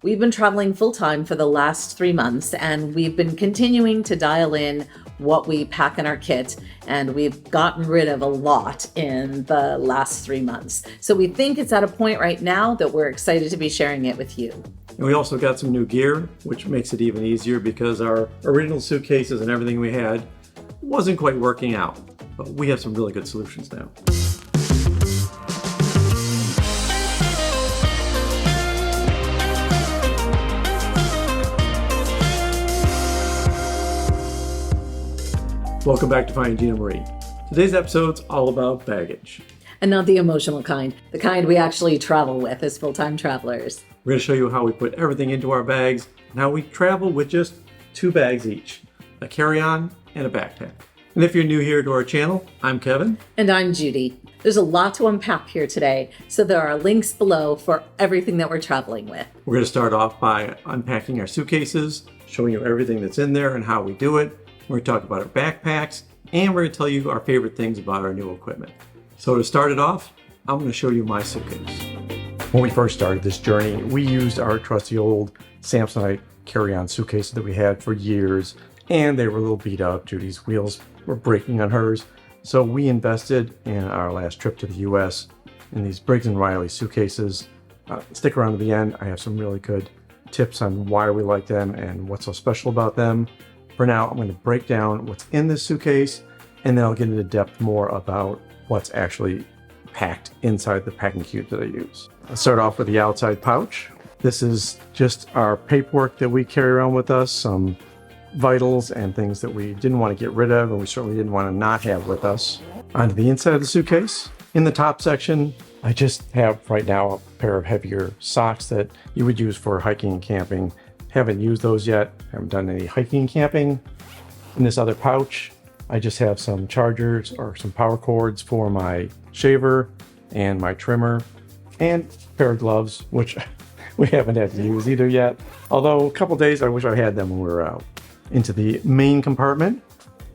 We've been traveling full-time for the last 3 months, and we've been continuing to dial in what we pack in our kit, and we've gotten rid of a lot in the last 3 months. So we think it's at a point right now that we're excited to be sharing it with you. And we also got some new gear, which makes it even easier because our original suitcases and everything we had wasn't quite working out. But we have some really good solutions now. Welcome back to Finding Gina Marie. Today's episode's all about baggage. And not the emotional kind, the kind we actually travel with as full-time travelers. We're going to show you how we put everything into our bags and how we travel with just 2 bags each, a carry-on and a backpack. And if you're new here to our channel, I'm Kevin. And I'm Judy. There's a lot to unpack here today, so there are links below for everything that we're traveling with. We're going to start off by unpacking our suitcases, showing you everything that's in there and how we do it. We're going to talk about our backpacks, and we're going to tell you our favorite things about our new equipment. So to start it off, I'm going to show you my suitcase. When we first started this journey, we used our trusty old Samsonite carry-on suitcases that we had for years, and they were a little beat up. Judy's wheels were breaking on hers. So we invested in our last trip to the US in these Briggs & Riley suitcases. Stick around to the end. I have some really good tips on why we like them and what's so special about them. For now, I'm going to break down what's in this suitcase, and then I'll get into depth more about what's actually packed inside the packing cube that I use. I'll start off with the outside pouch. This is just our paperwork that we carry around with us, some vitals and things that we didn't want to get rid of and we certainly didn't want to not have with us. Onto the inside of the suitcase. In the top section, I just have right now a pair of heavier socks that you would use for hiking and camping. Haven't used those yet. Haven't done any hiking and camping. In this other pouch, I just have some chargers or some power cords for my shaver and my trimmer, and a pair of gloves, which we haven't had to use either yet. Although a couple days I wish I had them when we were out. Into the main compartment,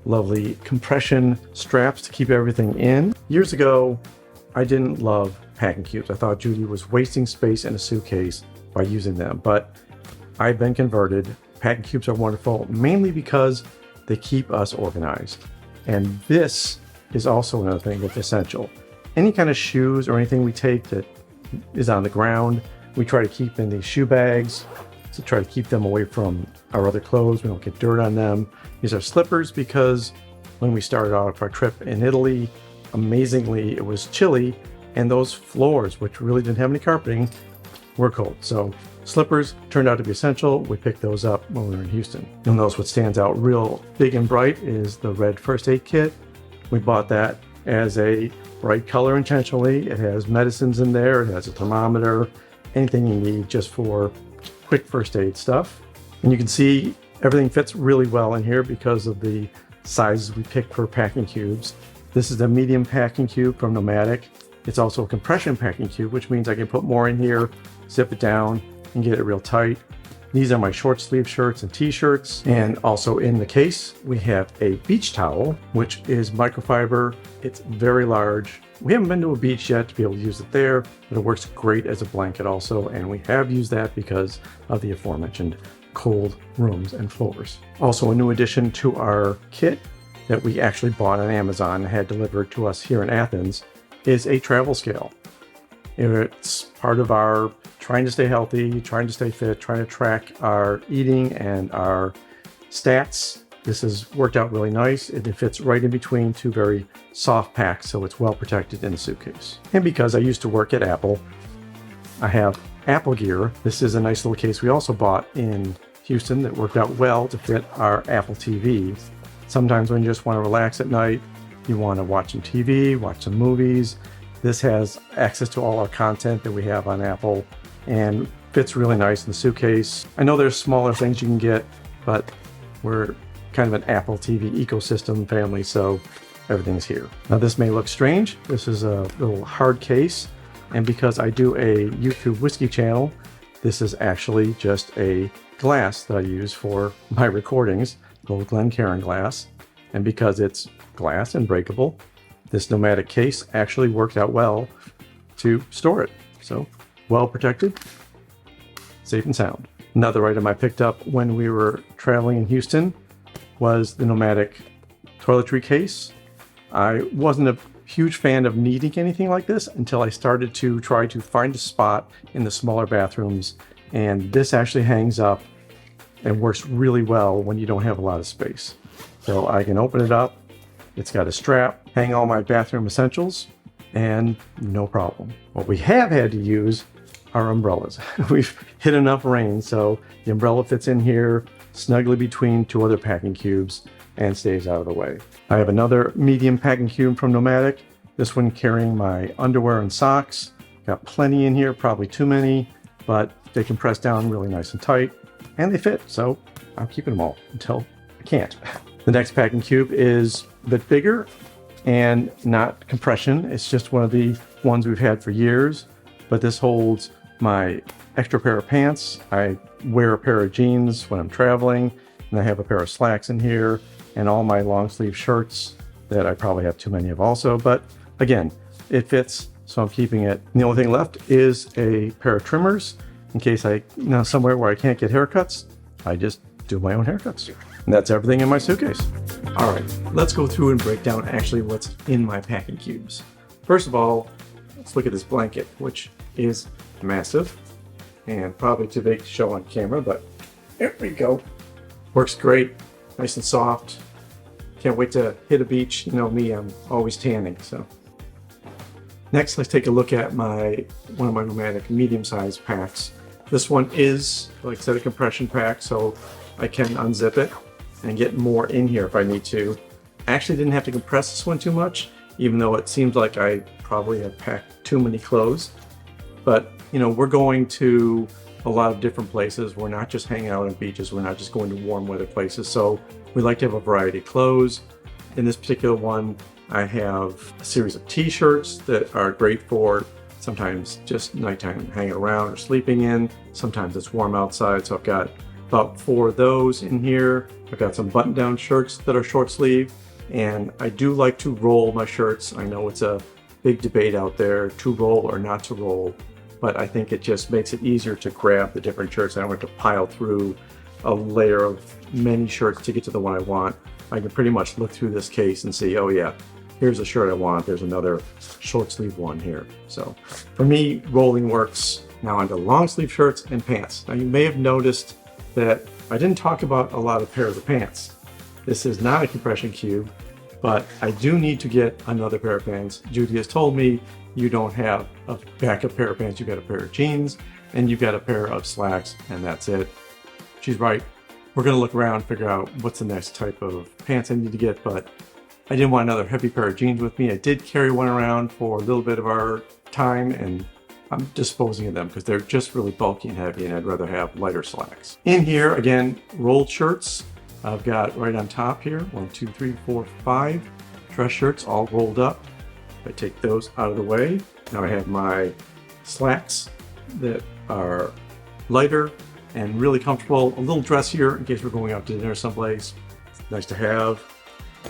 lovely compression straps to keep everything in. Years ago, I didn't love packing cubes. I thought Judy was wasting space in a suitcase by using them, but I've been converted. Packing cubes are wonderful, mainly because they keep us organized. And this is also another thing that's essential. Any kind of shoes or anything we take that is on the ground, we try to keep in these shoe bags to try to keep them away from our other clothes. We don't get dirt on them. These are slippers because when we started off our trip in Italy, amazingly, it was chilly, and those floors, which really didn't have any carpeting, were cold. So slippers turned out to be essential. We picked those up when we were in Houston. You'll notice what stands out real big and bright is the red first aid kit. We bought that as a bright color intentionally. It has medicines in there. It has a thermometer, anything you need just for quick first aid stuff. And you can see everything fits really well in here because of the sizes we picked for packing cubes. This is a medium packing cube from Nomadic. It's also a compression packing cube, which means I can put more in here, zip it down, and get it real tight. These are my short sleeve shirts and t-shirts. And also in the case, we have a beach towel, which is microfiber. It's very large. We haven't been to a beach yet to be able to use it there, but it works great as a blanket also. And we have used that because of the aforementioned cold rooms and floors. Also a new addition to our kit that we actually bought on Amazon and had delivered to us here in Athens is a travel scale. It's part of our trying to stay healthy, trying to stay fit, trying to track our eating and our stats. This has worked out really nice. It fits right in between 2 very soft packs, so it's well protected in the suitcase. And because I used to work at Apple, I have Apple gear. This is a nice little case we also bought in Houston that worked out well to fit our Apple TV. Sometimes when you just want to relax at night, you want to watch some TV, watch some movies. This has access to all our content that we have on Apple and fits really nice in the suitcase. I know there's smaller things you can get, but we're kind of an Apple TV ecosystem family, so everything's here. Now this may look strange. This is a little hard case, and because I do a YouTube whiskey channel, this is actually just a glass that I use for my recordings, a little Glencairn glass. And because it's glass and breakable, this Nomadic case actually worked out well to store it. So well protected. safe and sound. Another item I picked up when we were traveling in Houston was the Nomadic toiletry case. I wasn't a huge fan of needing anything like this until I started to try to find a spot in the smaller bathrooms, and this actually hangs up and works really well when you don't have a lot of space. So I can open it up, it's got a strap, hang all my bathroom essentials, and no problem. What we have had to use are umbrellas. We've hit enough rain, so the umbrella fits in here snugly between two other packing cubes and stays out of the way. I have another medium packing cube from Nomadic, this one carrying my underwear and socks. Got plenty in here, probably too many, but they can press down really nice and tight, and they fit, so I'm keeping them all until I can't. The next packing cube is a bit bigger and not compression. It's just one of the ones we've had for years, but this holds my extra pair of pants. I wear a pair of jeans when I'm traveling, and I have a pair of slacks in here, and all my long sleeve shirts that I probably have too many of also, but again, it fits, so I'm keeping it. And the only thing left is a pair of trimmers in case somewhere where I can't get haircuts, I just do my own haircuts. And that's everything in my suitcase. All right, let's go through and break down actually what's in my packing cubes. First of all, let's look at this blanket, which is massive and probably too big to show on camera, but there we go. Works great, nice and soft. Can't wait to hit a beach. You know me, I'm always tanning, so. Next, let's take a look at one of my Nomadic medium-sized packs. This one is, like I said, a compression pack, so I can unzip it and get more in here if I need to. I actually didn't have to compress this one too much, even though it seems like I probably have packed too many clothes. But, you know, we're going to a lot of different places. We're not just hanging out on beaches. We're not just going to warm weather places. So we like to have a variety of clothes. In this particular one, I have a series of t-shirts that are great for sometimes just nighttime hanging around or sleeping in. Sometimes it's warm outside, so I've got about 4 of those in here. I've got some button-down shirts that are short sleeve, and I do like to roll my shirts. I know it's a big debate out there to roll or not to roll, but I think it just makes it easier to grab the different shirts. I don't have to pile through a layer of many shirts to get to the one I want. I can pretty much look through this case and see, oh yeah, here's a shirt I want. There's another short sleeve one here. So for me, rolling works. Now onto long sleeve shirts and pants. Now you may have noticed that I didn't talk about a lot of pairs of pants. This is not a compression cube, but I do need to get another pair of pants. Judy has told me you don't have a backup pair of pants. You've got a pair of jeans and you've got a pair of slacks, and that's it. She's right. We're gonna look around, figure out what's the next type of pants I need to get, but I didn't want another heavy pair of jeans with me. I did carry one around for a little bit of our time, and I'm disposing of them because they're just really bulky and heavy, and I'd rather have lighter slacks. In here, again, rolled shirts. I've got right on top here, 1, 2, 3, 4, 5 dress shirts all rolled up. I take those out of the way. Now I have my slacks that are lighter and really comfortable, a little dressier in case we're going out to dinner someplace. It's nice to have.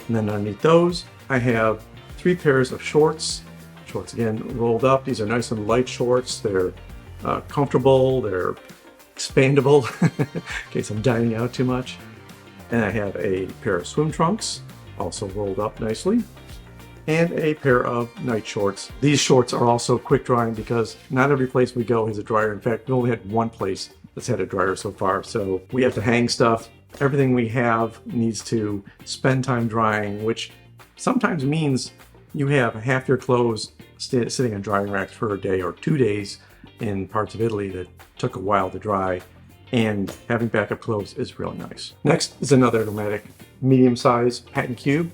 And then underneath those, I have 3 pairs of shorts. Shorts again rolled up. These are nice and light shorts. They're comfortable, they're expandable in case I'm dining out too much. And I have a pair of swim trunks, also rolled up nicely, and a pair of night shorts. These shorts are also quick drying because not every place we go has a dryer. In fact, we only had one place that's had a dryer so far, so we have to hang stuff. Everything we have needs to spend time drying, which sometimes means you have half your clothes sitting on drying racks for a day or 2 days in parts of Italy that took a while to dry, and having backup clothes is really nice. Next is another Nomadic medium-sized packing cube.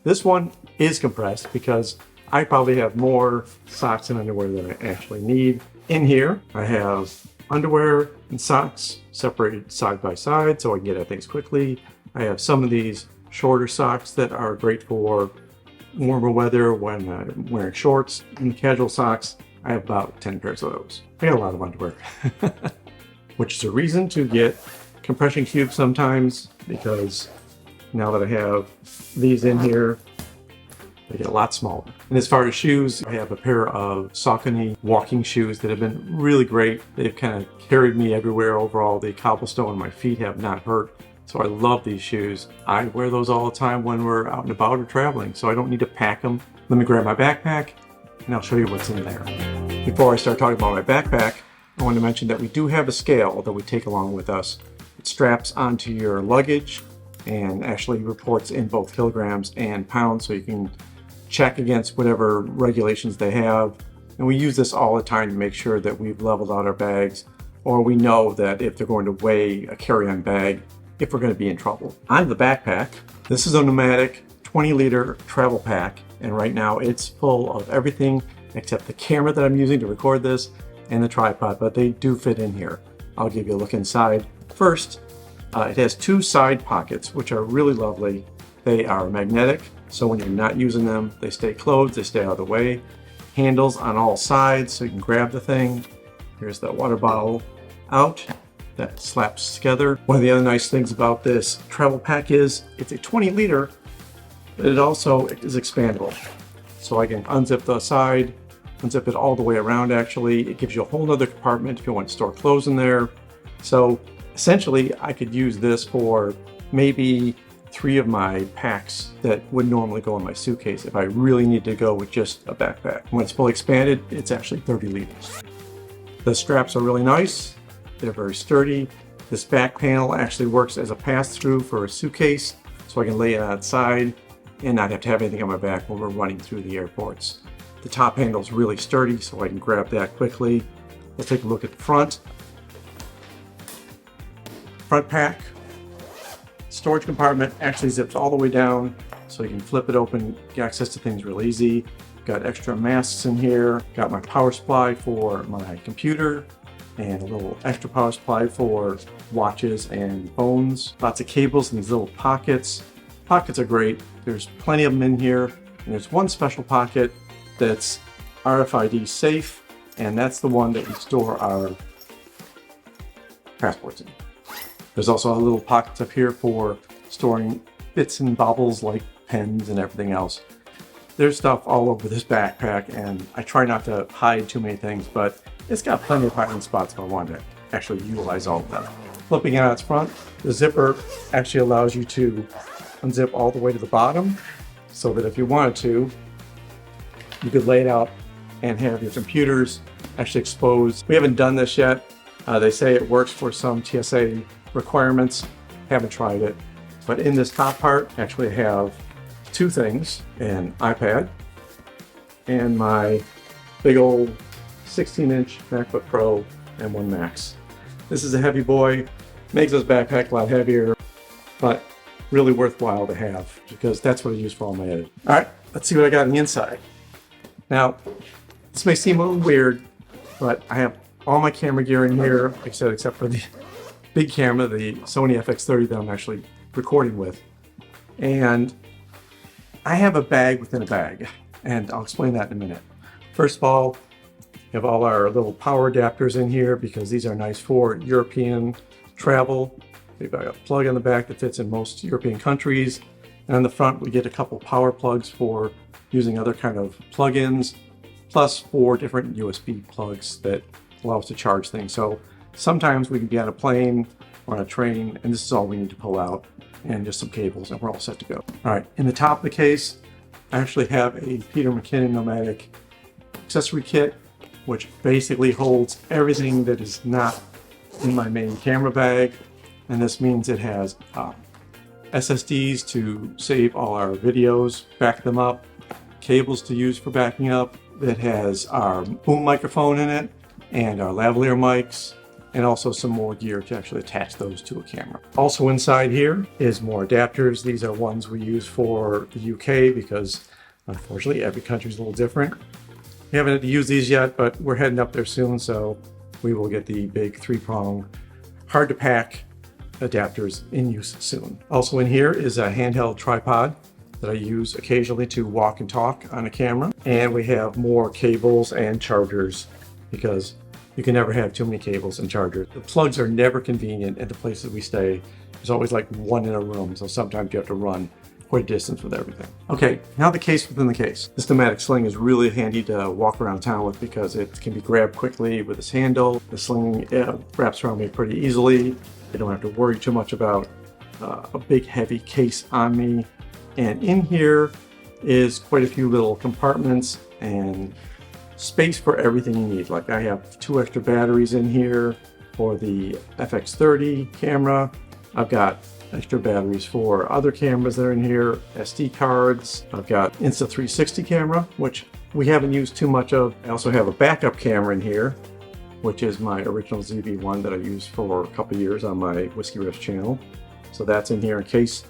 This one is compressed because I probably have more socks and underwear than I actually need. In here, I have underwear and socks separated side by side so I can get at things quickly. I have some of these shorter socks that are great for warmer weather when I'm wearing shorts. And casual socks, I have about 10 pairs of those. I got a lot of underwear, which is a reason to get compression cubes sometimes, because now that I have these in here, They get a lot smaller. And as far as shoes, I have a pair of Saucony walking shoes that have been really great. They've kind of carried me everywhere overall. The cobblestone on my feet have not hurt. So I love these shoes. I wear those all the time when we're out and about or traveling, so I don't need to pack them. Let me grab my backpack and I'll show you what's in there. Before I start talking about my backpack, I want to mention that we do have a scale that we take along with us. It straps onto your luggage and actually reports in both kilograms and pounds, so you can check against whatever regulations they have. And we use this all the time to make sure that we've leveled out our bags, or we know that if they're going to weigh a carry-on bag, if we're going to be in trouble. On the backpack, this is a pneumatic 20-liter travel pack, and right now it's full of everything except the camera that I'm using to record this and the tripod, but they do fit in here. I'll give you a look inside. First, it has 2 side pockets, which are really lovely. They are magnetic, so when you're not using them, they stay closed, they stay out of the way. Handles on all sides, so you can grab the thing. Here's the water bottle out. That slaps together. One of the other nice things about this travel pack is it's a 20-liter, but it also is expandable. So I can unzip the side, unzip it all the way around actually. It gives you a whole other compartment if you want to store clothes in there. So essentially I could use this for maybe 3 of my packs that would normally go in my suitcase if I really need to go with just a backpack. When it's fully expanded, it's actually 30 liters. The straps are really nice. They're very sturdy. This back panel actually works as a pass-through for a suitcase, so I can lay it outside and not have to have anything on my back when we're running through the airports. The top handle is really sturdy, so I can grab that quickly. Let's take a look at the front. Front pack. Storage compartment actually zips all the way down, so you can flip it open, get access to things real easy. Got extra masks in here. Got my power supply for my computer, and a little extra power supply for watches and phones. Lots of cables in these little pockets. Pockets are great. There's plenty of them in here. And there's one special pocket that's RFID safe, and that's the one that we store our passports in. There's also a little pockets up here for storing bits and baubles like pens and everything else. There's stuff all over this backpack, and I try not to hide too many things, but it's got plenty of hiding spots if I want to actually utilize all of them. Flipping it on its front, the zipper actually allows you to unzip all the way to the bottom, so that if you wanted to, you could lay it out and have your computers actually exposed. We haven't done this yet. They say it works for some TSA requirements. Haven't tried it. But in this top part, actually I have 2 things, an iPad and my big old 16-inch MacBook Pro and 1 Max. This is a heavy boy, makes this backpack a lot heavier, but really worthwhile to have because that's what I use for all my editing. All right, let's see what I got on the inside. Now, this may seem a little weird, but I have all my camera gear in here, like I said, except for the big camera, the Sony FX30 that I'm actually recording with. And I have a bag within a bag, and I'll explain that in a minute. First of all, we have all our little power adapters in here because these are nice for European travel. We've got a plug on the back that fits in most European countries. And on the front, we get a couple power plugs for using other kind of plug-ins, plus 4 different USB plugs that allow us to charge things. So sometimes we can be on a plane or on a train, and this is all we need to pull out, and just some cables, and we're all set to go. All right, in the top of the case, I actually have a Peter McKinnon nomadic accessory kit, which basically holds everything that is not in my main camera bag. And this means it has SSDs to save all our videos, back them up, cables to use for backing up. It has our boom microphone in it and our lavalier mics, and also some more gear to actually attach those to a camera. Also inside here is more adapters. These are ones we use for the UK because unfortunately every country is a little different. We haven't had to use these yet, but we're heading up there soon, so we will get the big 3-prong, hard to pack adapters in use soon. Also in here is a handheld tripod that I use occasionally to walk and talk on a camera. And we have more cables and chargers because you can never have too many cables and chargers. The plugs are never convenient at the places we stay. There's always like one in a room, so sometimes you have to run quite a distance with everything. Okay, now the case within the case. This pneumatic sling is really handy to walk around town with because it can be grabbed quickly with this handle. The sling wraps around me pretty easily. I don't have to worry too much about a big heavy case on me. And in here is quite a few little compartments and space for everything you need. Like I have 2 extra batteries in here for the FX30 camera. I've got extra batteries for other cameras that are in here, SD cards. I've got Insta360 camera, which we haven't used too much of. I also have a backup camera in here, which is my original ZV-1 that I used for a couple years on my Whiskey Riffs channel. So that's in here in case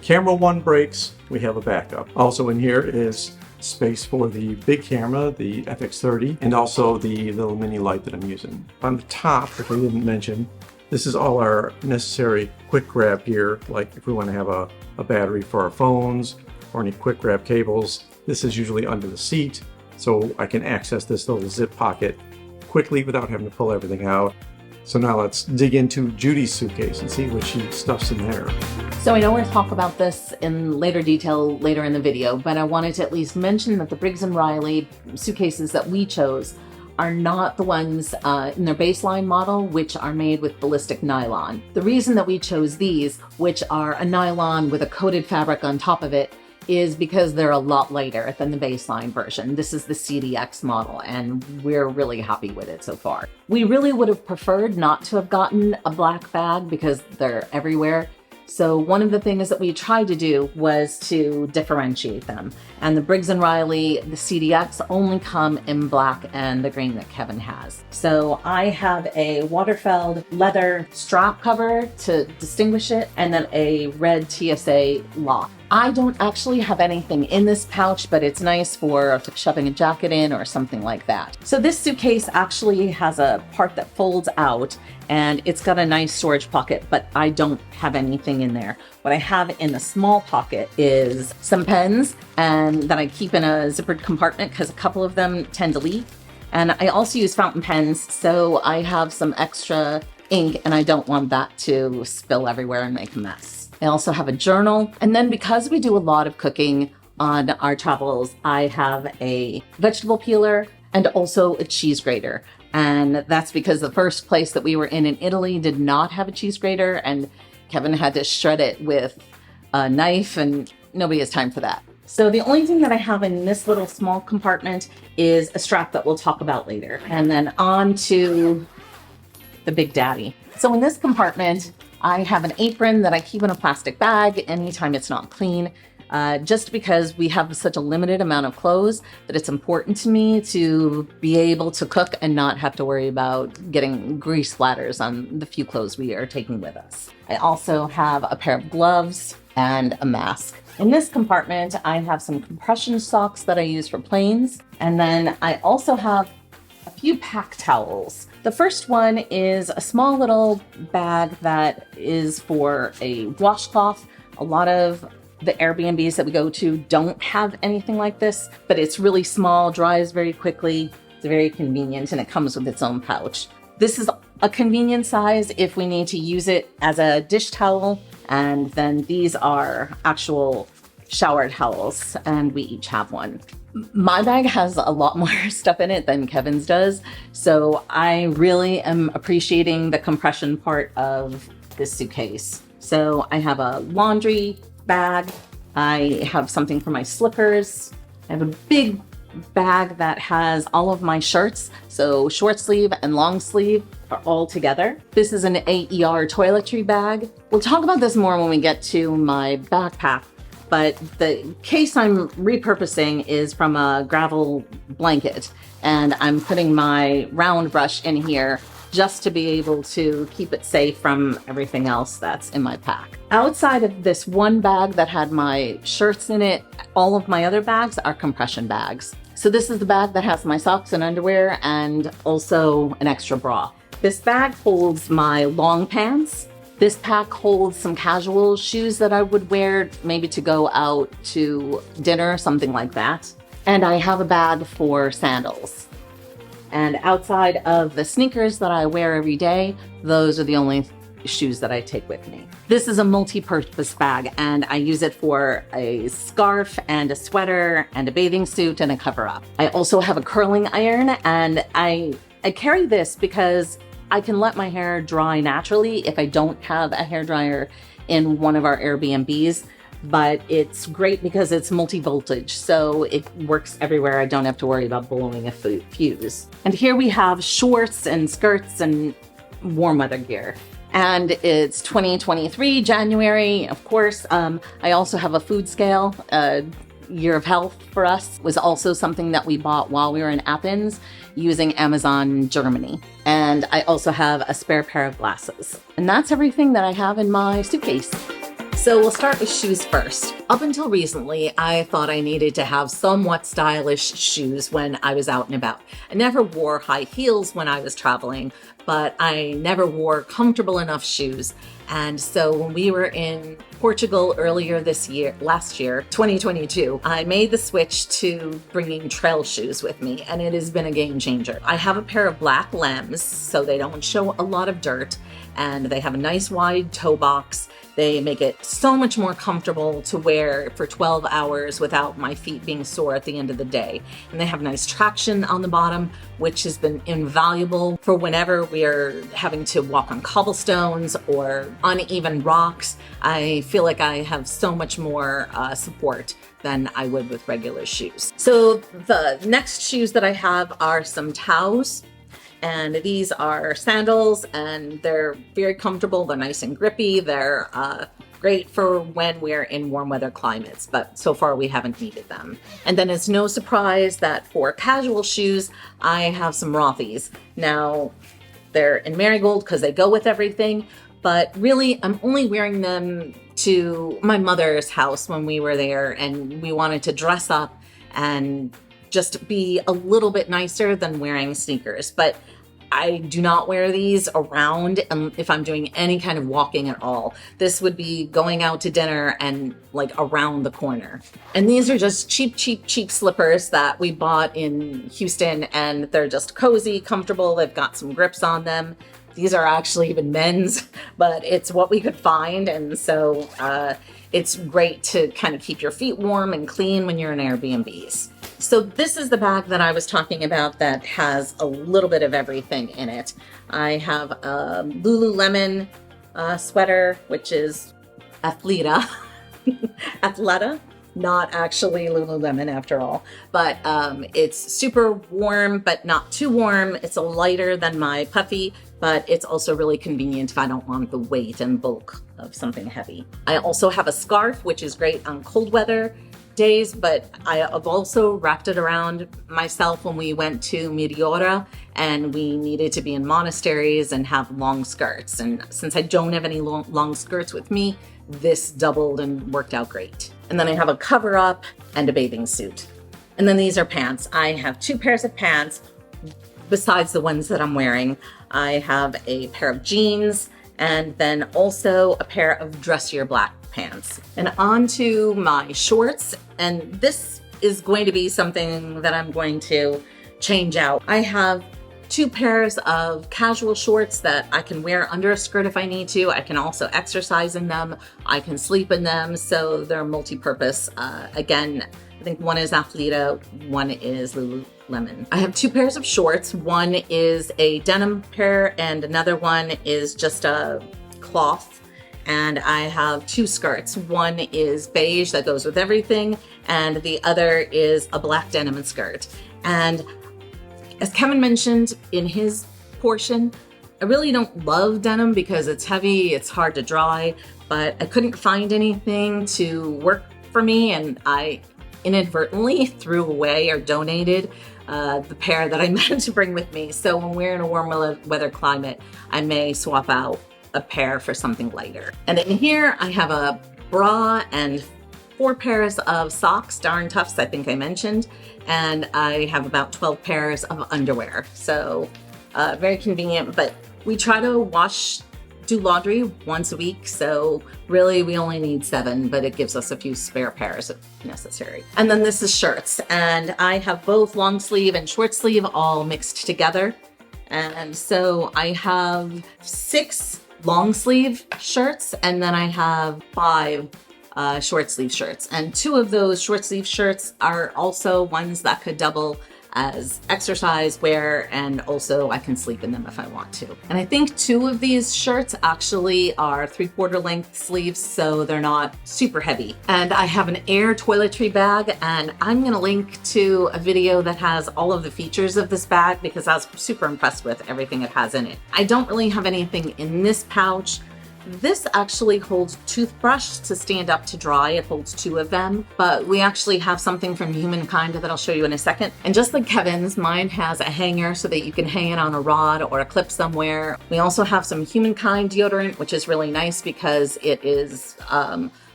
camera 1 breaks, we have a backup. Also in here is space for the big camera, the FX30, and also the little mini light that I'm using. On the top, which I didn't mention, this is all our necessary quick grab here, like if we want to have a battery for our phones or any quick grab cables. This is usually under the seat, so I can access this little zip pocket quickly without having to pull everything out. So now let's dig into Judy's suitcase and see what she stuffs in there. So I know we'll talk about this in later detail later in the video, but I wanted to at least mention that the Briggs & Riley suitcases that we chose are not the ones in their baseline model, which are made with ballistic nylon. The reason that we chose these, which are a nylon with a coated fabric on top of it, is because they're a lot lighter than the baseline version. This is the CDX model, and we're really happy with it so far. We really would have preferred not to have gotten a black bag because they're everywhere. So one of the things that we tried to do was to differentiate them. And the Briggs & Riley, the CDX, only come in black and the green that Kevin has. So I have a Waterfeld leather strap cover to distinguish it, and then a red TSA lock. I don't actually have anything in this pouch, but it's nice for shoving a jacket in or something like that. So this suitcase actually has a part that folds out, and it's got a nice storage pocket, but I don't have anything in there. What I have in the small pocket is some pens, and that I keep in a zippered compartment because a couple of them tend to leak. And I also use fountain pens, so I have some extra ink, and I don't want that to spill everywhere and make a mess. I also have a journal. And then because we do a lot of cooking on our travels, I have a vegetable peeler and also a cheese grater. And that's because the first place that we were in Italy did not have a cheese grater, and Kevin had to shred it with a knife, and nobody has time for that. So the only thing that I have in this little small compartment is a strap that we'll talk about later. And then on to the Big Daddy. So in this compartment, I have an apron that I keep in a plastic bag anytime it's not clean, just because we have such a limited amount of clothes that it's important to me to be able to cook and not have to worry about getting grease splatters on the few clothes we are taking with us. I also have a pair of gloves and a mask. In this compartment, I have some compression socks that I use for planes, and then I also have a few pack towels. The first one is a small little bag that is for a washcloth. A lot of the Airbnbs that we go to don't have anything like this, but it's really small, dries very quickly. It's very convenient, and it comes with its own pouch. This is a convenient size if we need to use it as a dish towel, and then these are actual shower towels, and we each have one. My bag has a lot more stuff in it than Kevin's does, so I really am appreciating the compression part of this suitcase. So I have a laundry bag, I have something for my slippers, I have a big bag that has all of my shirts, so short sleeve and long sleeve are all together. This is an AER toiletry bag. We'll talk about this more when we get to my backpack, but the case I'm repurposing is from a gravel blanket, and I'm putting my round brush in here just to be able to keep it safe from everything else that's in my pack. Outside of this one bag that had my shirts in it, all of my other bags are compression bags. So this is the bag that has my socks and underwear and also an extra bra. This bag holds my long pants. This pack holds some casual shoes that I would wear maybe to go out to dinner, something like that. And I have a bag for sandals. And outside of the sneakers that I wear every day, those are the only shoes that I take with me. This is a multi-purpose bag, and I use it for a scarf and a sweater and a bathing suit and a cover-up. I also have a curling iron, and I carry this because I can let my hair dry naturally if I don't have a hairdryer in one of our Airbnbs. But it's great because it's multi-voltage, so it works everywhere. I don't have to worry about blowing a fuse. And here we have shorts and skirts and warm weather gear. And it's 2023, January, of course. I also have a food scale. Year of health for us was also something that we bought while we were in Athens using Amazon Germany. And I also have a spare pair of glasses. And that's everything that I have in my suitcase. So we'll start with shoes first. Up until recently, I thought I needed to have somewhat stylish shoes when I was out and about. I never wore high heels when I was traveling, but I never wore comfortable enough shoes. And so when we were in Portugal last year, 2022, I made the switch to bringing trail shoes with me, and it has been a game changer. I have a pair of black Lems, so they don't show a lot of dirt, and they have a nice wide toe box. They make it so much more comfortable to wear for 12 hours without my feet being sore at the end of the day. And they have nice traction on the bottom, which has been invaluable for whenever we are having to walk on cobblestones or uneven rocks. I feel like I have so much more support than I would with regular shoes. So the next shoes that I have are some Taos. And these are sandals, and they're very comfortable. They're nice and grippy. They're great for when we're in warm weather climates, but so far we haven't needed them. And then it's no surprise that for casual shoes, I have some Rothy's. Now, they're in marigold because they go with everything, but really I'm only wearing them to my mother's house when we were there, and we wanted to dress up and just be a little bit nicer than wearing sneakers. But I do not wear these around if I'm doing any kind of walking at all. This would be going out to dinner and like around the corner. And these are just cheap slippers that we bought in Houston, and they're just cozy, comfortable. They've got some grips on them. These are actually even men's, but it's what we could find. And so it's great to kind of keep your feet warm and clean when you're in Airbnbs. So this is the bag that I was talking about that has a little bit of everything in it. I have a Lululemon sweater, which is Athleta. Athleta, not actually Lululemon after all. But it's super warm, but not too warm. It's a lighter than my puffy, but it's also really convenient if I don't want the weight and bulk of something heavy. I also have a scarf, which is great on cold weather days, but I have also wrapped it around myself when we went to Miriora and we needed to be in monasteries and have long skirts. And since I don't have any long skirts with me, this doubled and worked out great. And then I have a cover up and a bathing suit. And then these are pants. I have 2 pairs of pants besides the ones that I'm wearing. I have a pair of jeans and then also a pair of dressier black pants. And on to my shorts, and this is going to be something that I'm going to change out. I have 2 pairs of casual shorts that I can wear under a skirt if I need to. I can also exercise in them. I can sleep in them, so they're multi-purpose. Again, I think one is Athleta, one is Lululemon. I have 2 pairs of shorts. One is a denim pair and another one is just a cloth. And I have 2 skirts. One is beige that goes with everything, and the other is a black denim skirt. And as Kevin mentioned in his portion, I really don't love denim because it's heavy, it's hard to dry, but I couldn't find anything to work for me, and I inadvertently threw away or donated the pair that I meant to bring with me. So when we're in a warm weather climate, I may swap out a pair for something lighter. And in here I have a bra and 4 pairs of socks, Darn Toughs, I think I mentioned, and I have about 12 pairs of underwear. So very convenient, but we try to do laundry once a week, so really we only need 7, but it gives us a few spare pairs if necessary. And then this is shirts, and I have both long sleeve and short sleeve all mixed together. And so I have 6 long sleeve shirts, and then I have 5 short sleeve shirts. And 2 of those short sleeve shirts are also ones that could double as exercise wear, and also I can sleep in them if I want to. And I think 2 of these shirts actually are 3/4 length sleeves, so they're not super heavy. And I have an Air toiletry bag, and I'm gonna link to a video that has all of the features of this bag because I was super impressed with everything it has in it. I don't really have anything in this pouch. This actually holds toothbrush to stand up to dry. It holds 2 of them, but we actually have something from Humankind that I'll show you in a second. And just like Kevin's, mine has a hanger so that you can hang it on a rod or a clip somewhere. We also have some Humankind deodorant, which is really nice because it is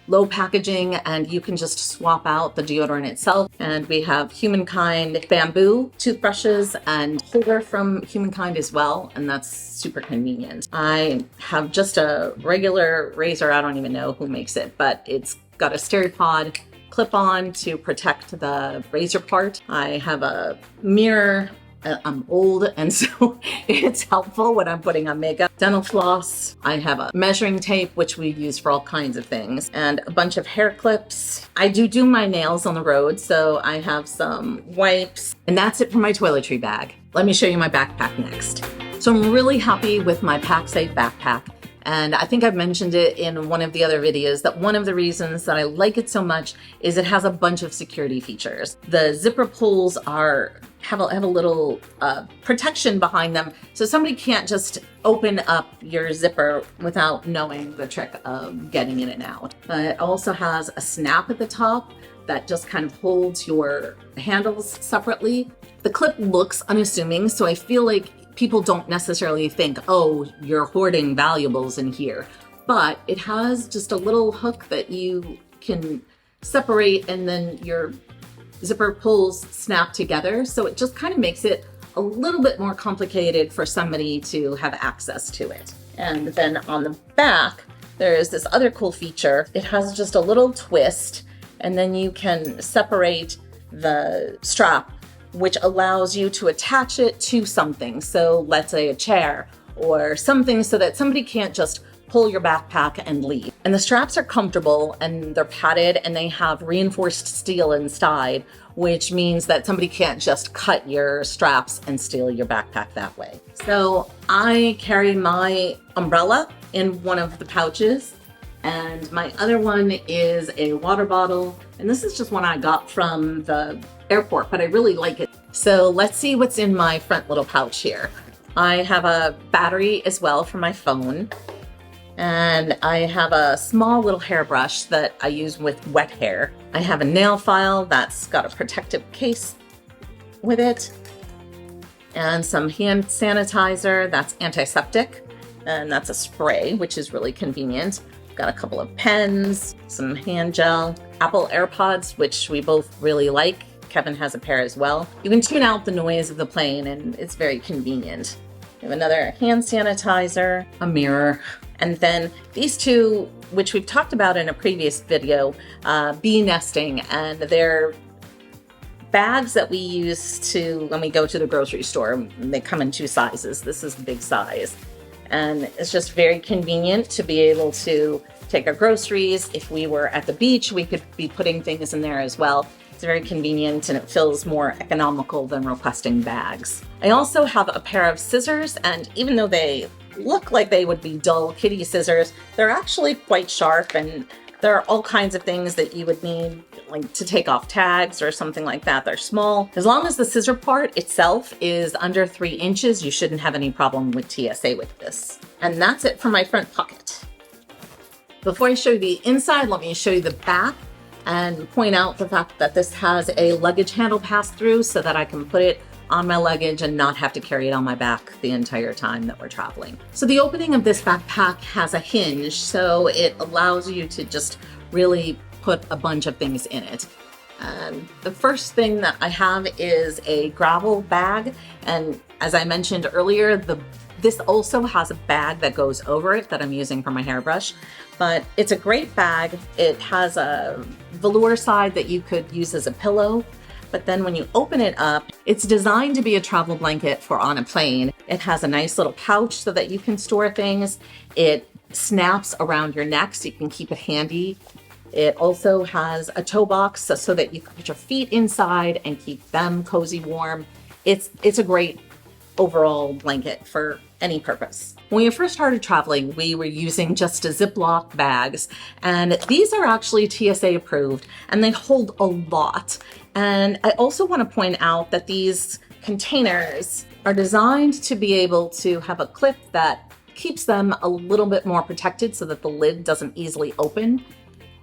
low packaging and you can just swap out the deodorant itself. And we have Humankind bamboo toothbrushes and holder from Humankind as well, and that's super convenient. I have just a regular razor. I don't even know who makes it, but it's got a Steripod clip-on to protect the razor part. I have a mirror. I'm old, and so it's helpful when I'm putting on makeup. Dental floss. I have a measuring tape, which we use for all kinds of things, and a bunch of hair clips. I do my nails on the road, so I have some wipes, and that's it for my toiletry bag. Let me show you my backpack next. So I'm really happy with my PackSafe backpack. And I think I've mentioned it in one of the other videos that one of the reasons that I like it so much is it has a bunch of security features. The zipper pulls have a little protection behind them, so somebody can't just open up your zipper without knowing the trick of getting in and out. It also has a snap at the top that just kind of holds your handles separately. The clip looks unassuming, so I feel like people don't necessarily think, oh, you're hoarding valuables in here. But it has just a little hook that you can separate, and then your zipper pulls snap together. So it just kind of makes it a little bit more complicated for somebody to have access to it. And then on the back, there is this other cool feature. It has just a little twist, and then you can separate the strap, which allows you to attach it to something. So let's say a chair or something, so that somebody can't just pull your backpack and leave. And the straps are comfortable and they're padded and they have reinforced steel inside, which means that somebody can't just cut your straps and steal your backpack that way. So I carry my umbrella in one of the pouches, and my other one is a water bottle. And this is just one I got from the airport, but I really like it. So let's see what's in my front little pouch here. I have a battery as well for my phone. And I have a small little hairbrush that I use with wet hair. I have a nail file that's got a protective case with it. And some hand sanitizer that's antiseptic. And that's a spray, which is really convenient. Got a couple of pens, some hand gel, Apple AirPods, which we both really like. Kevin has a pair as well. You can tune out the noise of the plane and it's very convenient. We have another hand sanitizer, a mirror, and then these 2, which we've talked about in a previous video, bee nesting, and they're bags that we use to when we go to the grocery store. They come in 2 sizes. This is the big size. And it's just very convenient to be able to take our groceries. If we were at the beach, we could be putting things in there as well. It's very convenient and it feels more economical than requesting bags. I also have a pair of scissors, and even though they look like they would be dull kitty scissors, they're actually quite sharp, and there are all kinds of things that you would need, like to take off tags or something like that. They're small. As long as the scissor part itself is under 3 inches, you shouldn't have any problem with TSA with this. And that's it for my front pocket. Before I show you the inside, let me show you the back and point out the fact that this has a luggage handle pass-through so that I can put it on my luggage and not have to carry it on my back the entire time that we're traveling. So the opening of this backpack has a hinge, so it allows you to just really put a bunch of things in it. The first thing that I have is a gravel bag, and as I mentioned earlier, this also has a bag that goes over it that I'm using for my hairbrush, but it's a great bag. It has a velour side that you could use as a pillow, but then when you open it up, it's designed to be a travel blanket for on a plane. It has a nice little pouch so that you can store things. It snaps around your neck so you can keep it handy. It also has a toe box so that you can put your feet inside and keep them cozy warm. It's a great overall blanket for any purpose. When we first started traveling, we were using just a Ziploc bags, and these are actually TSA approved and they hold a lot. And I also want to point out that these containers are designed to be able to have a clip that keeps them a little bit more protected so that the lid doesn't easily open.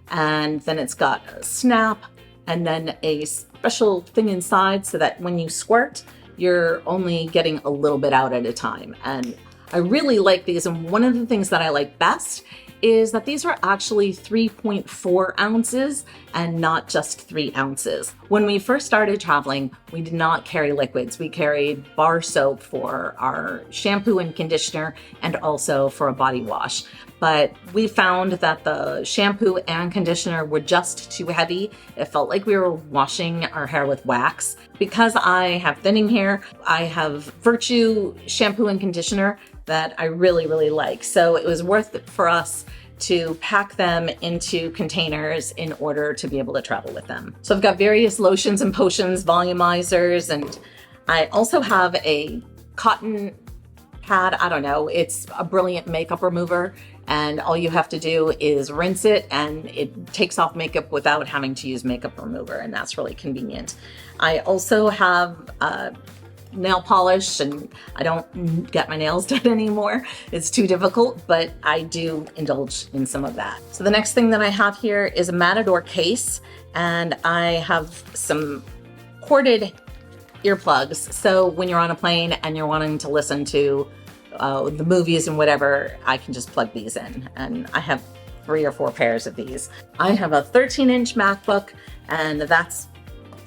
And then it's got a snap and then a special thing inside so that when you squirt, you're only getting a little bit out at a time. And I really like these. And one of the things that I like best is that these are actually 3.4 ounces and not just 3 ounces. When we first started traveling, we did not carry liquids. We carried bar soap for our shampoo and conditioner and also for a body wash. But we found that the shampoo and conditioner were just too heavy. It felt like we were washing our hair with wax. Because I have thinning hair, I have Virtue shampoo and conditioner that I really, really like. So it was worth it for us to pack them into containers in order to be able to travel with them. So I've got various lotions and potions, volumizers, and I also have a cotton pad. I don't know, it's a brilliant makeup remover, and all you have to do is rinse it and it takes off makeup without having to use makeup remover, and that's really convenient. I also have nail polish, and I don't get my nails done anymore. It's too difficult, but I do indulge in some of that. So the next thing that I have here is a Matador case, and I have some corded earplugs. So when you're on a plane and you're wanting to listen to the movies and whatever, I can just plug these in. And I have 3 or 4 pairs of these. I have a 13-inch MacBook, and that's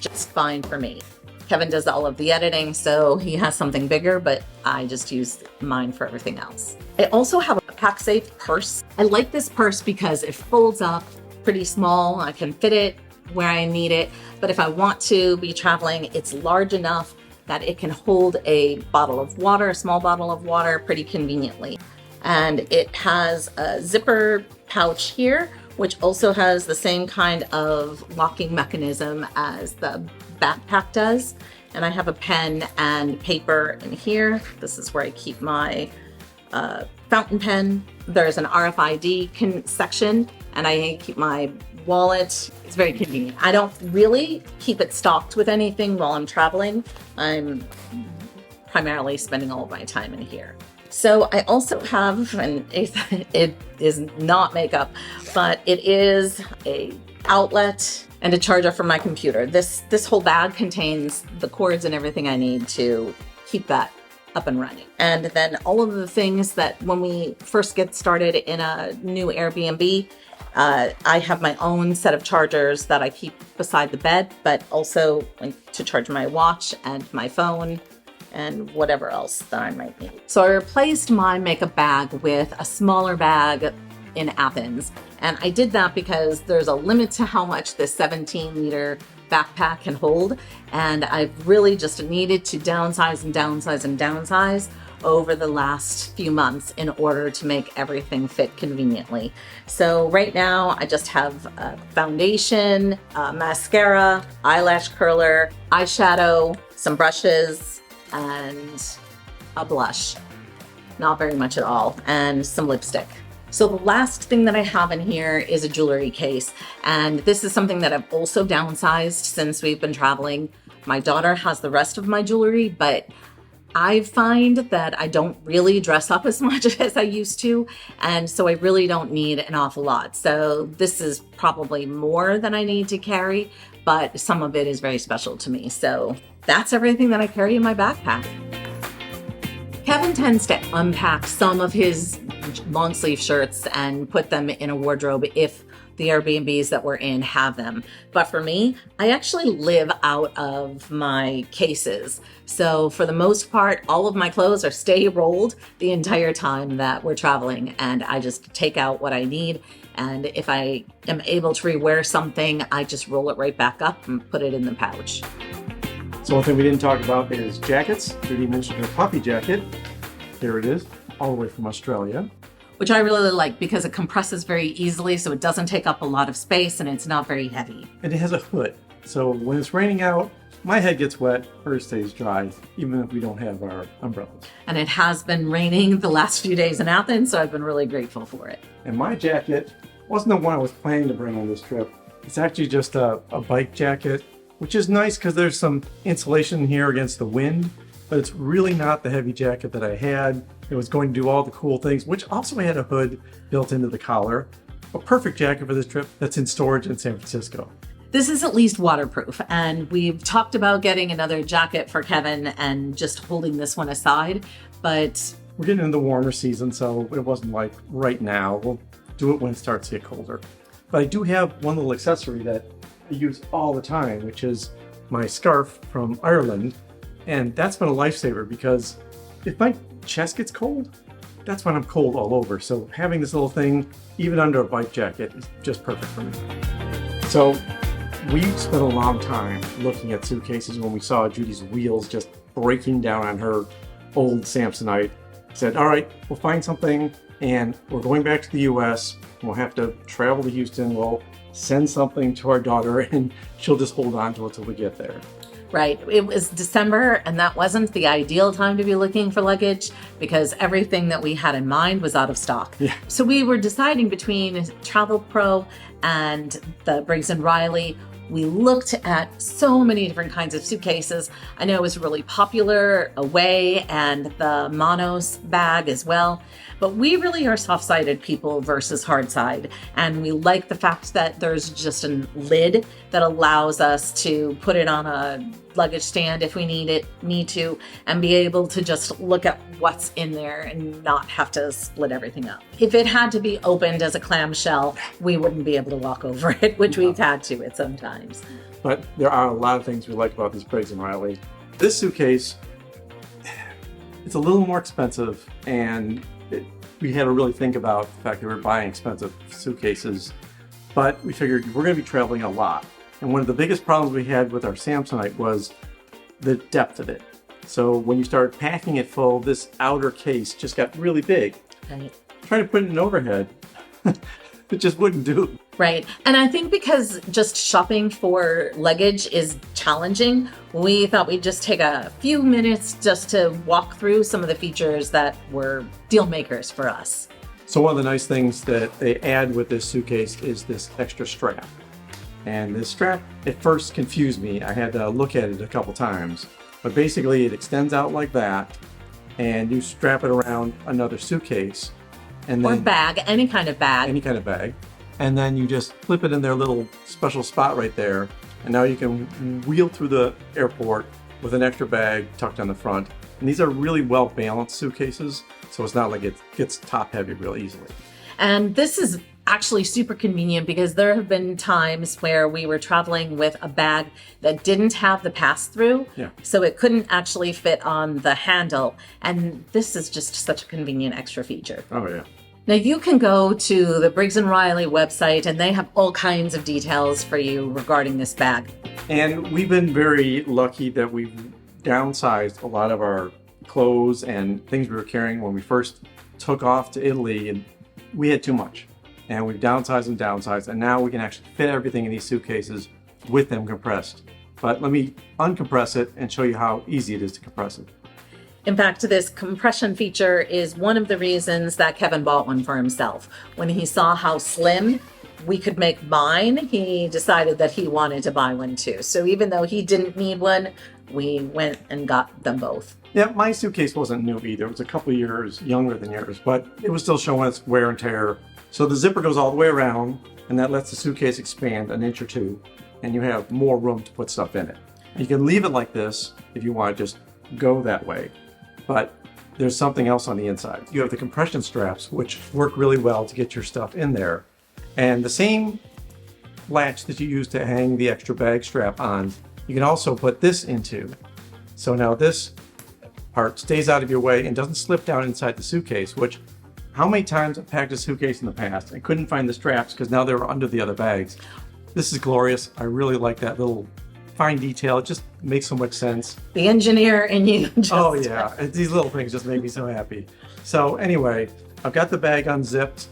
just fine for me. Kevin does all of the editing, so he has something bigger, but I just use mine for everything else. I also have a pack-safe purse. I like this purse because it folds up pretty small. I can fit it where I need it, but if I want to be traveling, it's large enough that it can hold a bottle of water, a small bottle of water, pretty conveniently. And it has a zipper pouch here, which also has the same kind of locking mechanism as the backpack does. And I have a pen and paper in here. This is where I keep my fountain pen. There's an RFID section, and I keep my wallet. It's very convenient. I don't really keep it stocked with anything while I'm traveling. I'm primarily spending all of my time in here. So I also have, and it is not makeup, but it is a outlet and a charger for my computer. This whole bag contains the cords and everything I need to keep that up and running. And then all of the things that when we first get started in a new Airbnb, I have my own set of chargers that I keep beside the bed, but also like to charge my watch and my phone and whatever else that I might need. So I replaced my makeup bag with a smaller bag in Athens. And I did that because there's a limit to how much this 17-liter backpack can hold. And I've really just needed to downsize and downsize and downsize over the last few months in order to make everything fit conveniently. So right now I just have a foundation, mascara, eyelash curler, eyeshadow, some brushes, and a blush. Not very much at all, and some lipstick. So the last thing that I have in here is a jewelry case. And this is something that I've also downsized since we've been traveling. My daughter has the rest of my jewelry, but I find that I don't really dress up as much as I used to. And so I really don't need an awful lot. So this is probably more than I need to carry, but some of it is very special to me. So that's everything that I carry in my backpack. Kevin tends to unpack some of his long sleeve shirts and put them in a wardrobe if the Airbnbs that we're in have them. But for me, I actually live out of my cases. So for the most part, all of my clothes are stay rolled the entire time that we're traveling. And I just take out what I need. And if I am able to rewear something, I just roll it right back up and put it in the pouch. So one thing we didn't talk about is jackets. Judy mentioned her puppy jacket. Here it is, all the way from Australia. Which I really like because it compresses very easily, so it doesn't take up a lot of space and it's not very heavy. And it has a hood. So when it's raining out, my head gets wet, hers stays dry, even if we don't have our umbrellas. And it has been raining the last few days in Athens, so I've been really grateful for it. And my jacket wasn't the one I was planning to bring on this trip. It's actually just a bike jacket, which is nice because there's some insulation here against the wind, but it's really not the heavy jacket that I had. It was going to do all the cool things, which also had a hood built into the collar. A perfect jacket for this trip that's in storage in San Francisco. This is at least waterproof, and we've talked about getting another jacket for Kevin and just holding this one aside, but we're getting into the warmer season, so it wasn't like right now. We'll do it when it starts to get colder. But I do have one little accessory that I use all the time, which is my scarf from Ireland. And that's been a lifesaver because if my chest gets cold, that's when I'm cold all over. So having this little thing, even under a bike jacket, is just perfect for me. So we spent a long time looking at suitcases when we saw Judy's wheels just breaking down on her old Samsonite. Said, all right, we'll find something and we're going back to the US. We'll have to travel to Houston. We'll send something to our daughter and she'll just hold on to it till we get there. Right. It was December, and that wasn't the ideal time to be looking for luggage because everything that we had in mind was out of stock. Yeah. So we were deciding between Travel Pro and the Briggs & Riley. We looked at so many different kinds of suitcases. I know it was really popular, Away and the Monos bag as well. But we really are soft-sided people versus hard-side. And we like the fact that there's just a lid that allows us to put it on a luggage stand if we need to, and be able to just look at what's in there and not have to split everything up. If it had to be opened as a clamshell, we wouldn't be able to walk over it, which we've had to at some times. But there are a lot of things we like about this Briggs & Riley. This suitcase, it's a little more expensive, and we had to really think about the fact that we're buying expensive suitcases, but we figured we're going to be traveling a lot. And one of the biggest problems we had with our Samsonite was the depth of it. So when you start packing it full, this outer case just got really big. Right. Trying to put it in overhead, it just wouldn't do. Right. And I think because just shopping for luggage is challenging, we thought we'd just take a few minutes just to walk through some of the features that were deal makers for us. So one of the nice things that they add with this suitcase is this extra strap. And this strap at first confused me. I had to look at it a couple times. But basically it extends out like that, and you strap it around another suitcase. And then, or bag, any kind of bag. Any kind of bag. And then you just flip it in their little special spot right there. And now you can wheel through the airport with an extra bag tucked on the front. And these are really well balanced suitcases, so it's not like it gets top heavy real easily. And this is actually super convenient because there have been times where we were traveling with a bag that didn't have the pass-through, so it couldn't actually fit on the handle. And this is just such a convenient extra feature. Oh yeah. Now you can go to the Briggs & Riley website and they have all kinds of details for you regarding this bag. And we've been very lucky that we've downsized a lot of our clothes and things we were carrying when we first took off to Italy, and we had too much. And we've downsized, and now we can actually fit everything in these suitcases with them compressed. But let me uncompress it and show you how easy it is to compress it. In fact, this compression feature is one of the reasons that Kevin bought one for himself. When he saw how slim we could make mine, he decided that he wanted to buy one too. So even though he didn't need one, we went and got them both. Yeah, my suitcase wasn't new either. It was a couple of years younger than yours, but it was still showing its wear and tear. So the zipper goes all the way around, and that lets the suitcase expand an inch or two, and you have more room to put stuff in it. You can leave it like this if you want to just go that way, but there's something else on the inside. You have the compression straps, which work really well to get your stuff in there. And the same latch that you use to hang the extra bag strap on, you can also put this into. So now this part stays out of your way and doesn't slip down inside the suitcase, which how many times I've packed a suitcase in the past and couldn't find the straps because now they were under the other bags. This is glorious. I really like that little fine detail. It just makes so much sense. The engineer in you. Oh yeah, these little things just make me so happy. So anyway, I've got the bag unzipped.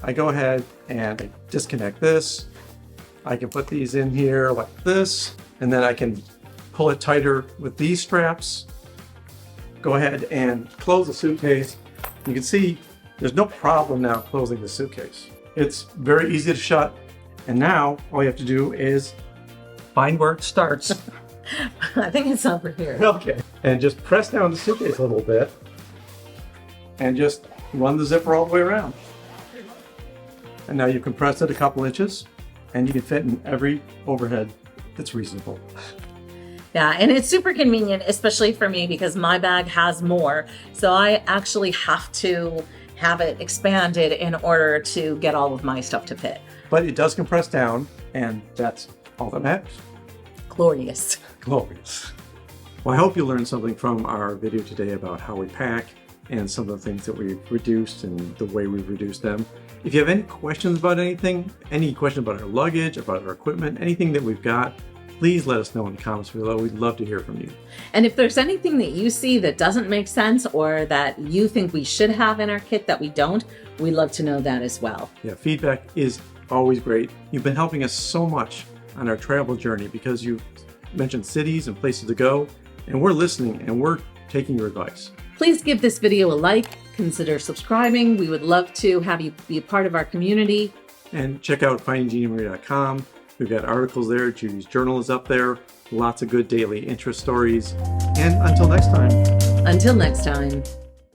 I go ahead and I disconnect this. I can put these in here like this, and then I can pull it tighter with these straps. Go ahead and close the suitcase. You can see there's no problem now closing the suitcase. It's very easy to shut. And now all you have to do is find where it starts. I think it's over here. Okay. And just press down the suitcase a little bit and just run the zipper all the way around. And now you compress it a couple inches and you can fit in every overhead that's reasonable. Yeah, and it's super convenient, especially for me because my bag has more. So I actually have to have it expanded in order to get all of my stuff to fit. But it does compress down, and that's all that matters. Glorious. Glorious. Well, I hope you learned something from our video today about how we pack and some of the things that we've reduced and the way we've reduced them. If you have any questions about anything, any questions about our luggage, about our equipment, anything that we've got, please let us know in the comments below. We'd love to hear from you. And if there's anything that you see that doesn't make sense or that you think we should have in our kit that we don't, we'd love to know that as well. Yeah, feedback is always great. You've been helping us so much on our travel journey because you've mentioned cities and places to go, and we're listening and we're taking your advice. Please give this video a like, consider subscribing. We would love to have you be a part of our community. And check out findinggmarie.com. We've got articles there. Judy's Journal is up there. Lots of good daily interest stories. And until next time. Until next time.